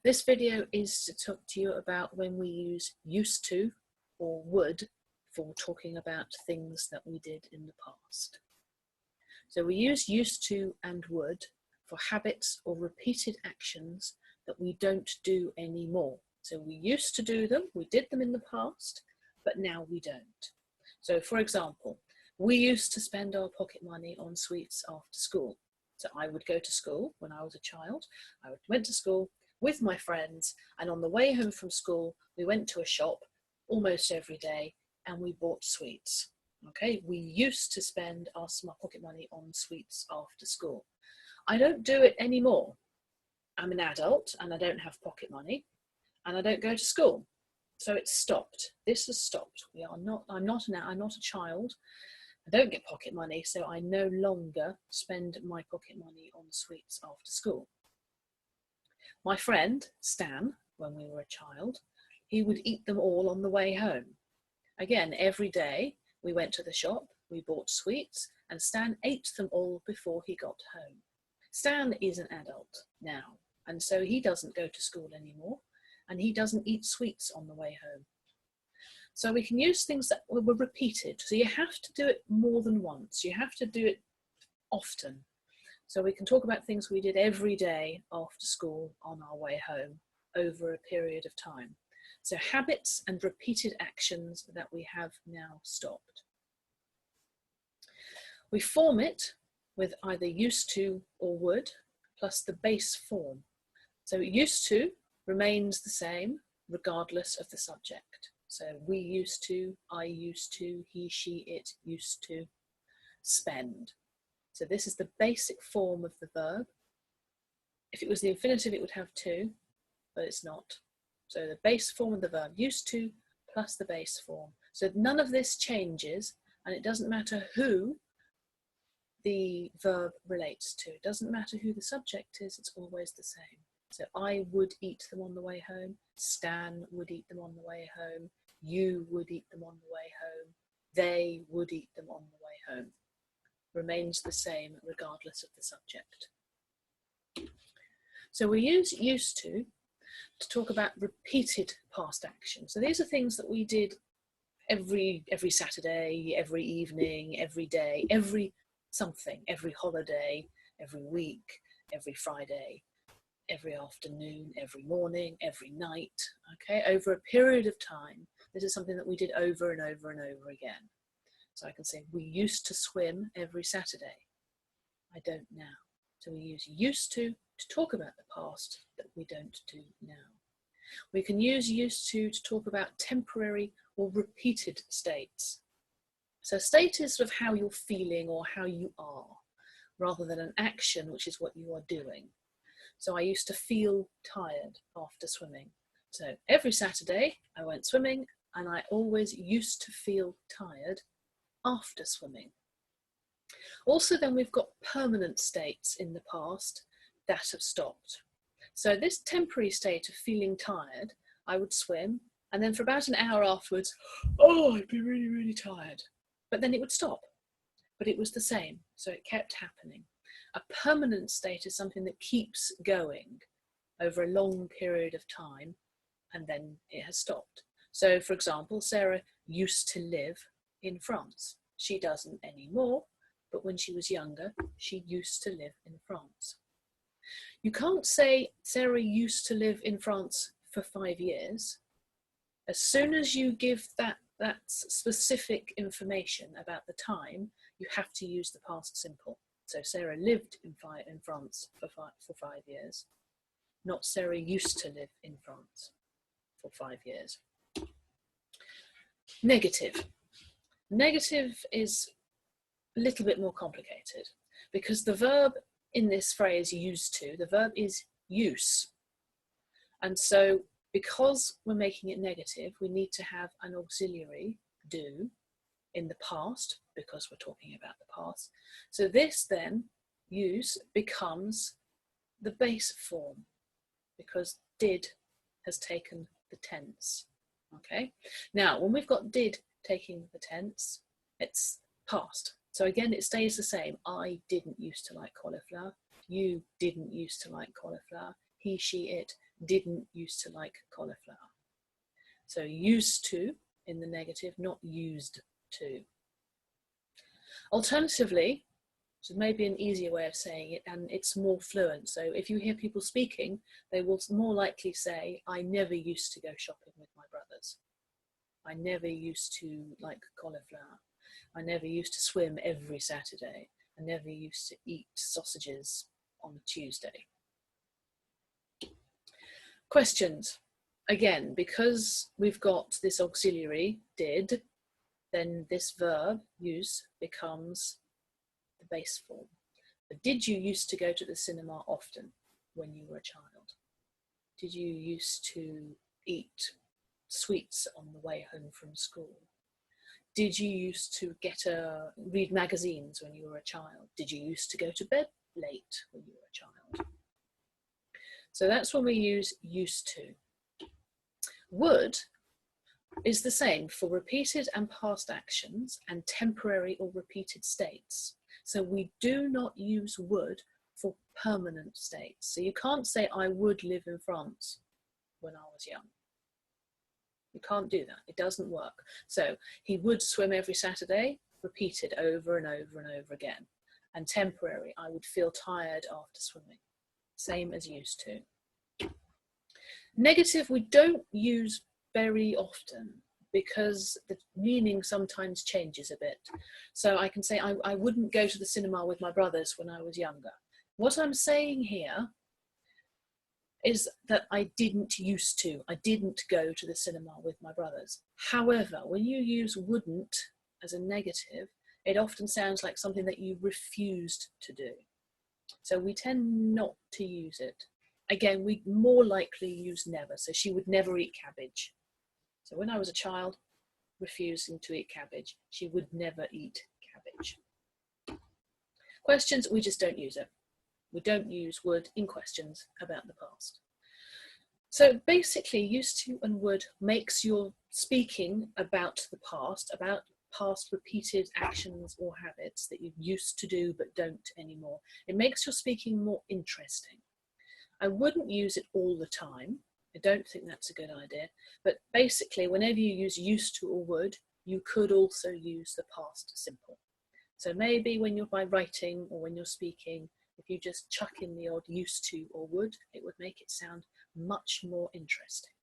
This video is to talk to you about when we use used to or would for talking about things that we did in the past. So we use used to and would for habits or repeated actions that we don't do anymore. So we used to do them, we did them in the past, but now we don't. So for example, we used to spend our pocket money on sweets after school. So I would go to school when I was a child. I went to school with my friends, and on the way home from school, we went to a shop almost every day and we bought sweets. Okay, we used to spend our pocket money on sweets after school. I don't do it anymore. I'm an adult and I don't have pocket money and I don't go to school. So it's stopped. This has stopped. I'm not a child. I don't get pocket money, so I no longer spend my pocket money on sweets after school. My friend, Stan, when we were a child, he would eat them all on the way home. Again, every day we went to the shop, we bought sweets, and Stan ate them all before he got home. Stan is an adult now, and so he doesn't go to school anymore, and he doesn't eat sweets on the way home. So we can use things that were repeated. So you have to do it more than once. You have to do it often. So we can talk about things we did every day after school on our way home over a period of time. So habits and repeated actions that we have now stopped. We form it with either used to or would plus the base form. So used to remains the same regardless of the subject. So we used to, I used to, he, she, it used to spend. So this is the basic form of the verb. If it was the infinitive, it would have to, but it's not. So the base form of the verb, used to plus the base form. So none of this changes, and it doesn't matter who the verb relates to. It doesn't matter who the subject is, it's always the same. So I would eat them on the way home. Stan would eat them on the way home. You would eat them on the way home. They would eat them on the way home. Remains the same regardless of the subject. So we use used to talk about repeated past action. So these are things that we did every Saturday, every evening, every day, every something, every holiday, every week, every Friday, every afternoon, every morning, every night, okay, over a period of time. This is something that we did over and over and over again. So I can say, we used to swim every Saturday. I don't now. So we use used to talk about the past that we don't do now. We can use used to talk about temporary or repeated states. So state is sort of how you're feeling or how you are, rather than an action, which is what you are doing. So I used to feel tired after swimming. So every Saturday I went swimming and I always used to feel tired after swimming. Also then we've got permanent states in the past that have stopped. So this temporary state of feeling tired, I would swim and then for about an hour afterwards, oh, I'd be really, really tired. But then it would stop. But it was the same, so it kept happening. A permanent state is something that keeps going over a long period of time and then it has stopped. So for example, Sarah used to live in France. She doesn't anymore, but when she was younger, she used to live in France. You can't say Sarah used to live in France for 5 years. As soon as you give that specific information about the time, you have to use the past simple. So Sarah lived in France for 5 years, not Sarah used to live in France for 5 years. Negative. Negative is a little bit more complicated because the verb in this phrase used to, the verb is use. And so because we're making it negative, we need to have an auxiliary, do, in the past, because we're talking about the past. So this then, use, becomes the base form because did has taken the tense. Okay, now when we've got did taking the tense, it's past. So again, it stays the same. I didn't used to like cauliflower. You didn't used to like cauliflower. He, she, it didn't used to like cauliflower. So used to in the negative, not used to. Alternatively, so maybe an easier way of saying it, and it's more fluent. So if you hear people speaking, they will more likely say, I never used to go shopping with my brothers. I never used to like cauliflower. I never used to swim every Saturday. I never used to eat sausages on a Tuesday. Questions. Again, because we've got this auxiliary, did, then this verb, use, becomes the base form. But did you used to go to the cinema often when you were a child? Did you used to eat sweets on the way home from school? Did you used to read magazines when you were a child? Did you used to go to bed late when you were a child? So that's when we use used to. Would is the same for repeated and past actions and temporary or repeated states. So we do not use would for permanent states. So you can't say, I would live in France when I was young. You can't do that. It doesn't work. So he would swim every Saturday, repeated over and over and over again. And temporary, I would feel tired after swimming. Same as used to. Negative, we don't use very often because the meaning sometimes changes a bit. So I can say, I wouldn't go to the cinema with my brothers when I was younger. What I'm saying here is that I didn't used to. I didn't go to the cinema with my brothers. However, when you use wouldn't as a negative, it often sounds like something that you refused to do. So we tend not to use it. Again, we more likely use never. So she would never eat cabbage. So when I was a child, refusing to eat cabbage, she would never eat cabbage. Questions, we just don't use it. We don't use would in questions about the past. So basically, used to and would makes your speaking about the past, about past repeated actions or habits that you used to do but don't anymore. It makes your speaking more interesting. I wouldn't use it all the time. I don't think that's a good idea. But basically, whenever you use used to or would, you could also use the past simple. So maybe when you're by writing or when you're speaking, if you just chuck in the odd used to or would, it would make it sound much more interesting.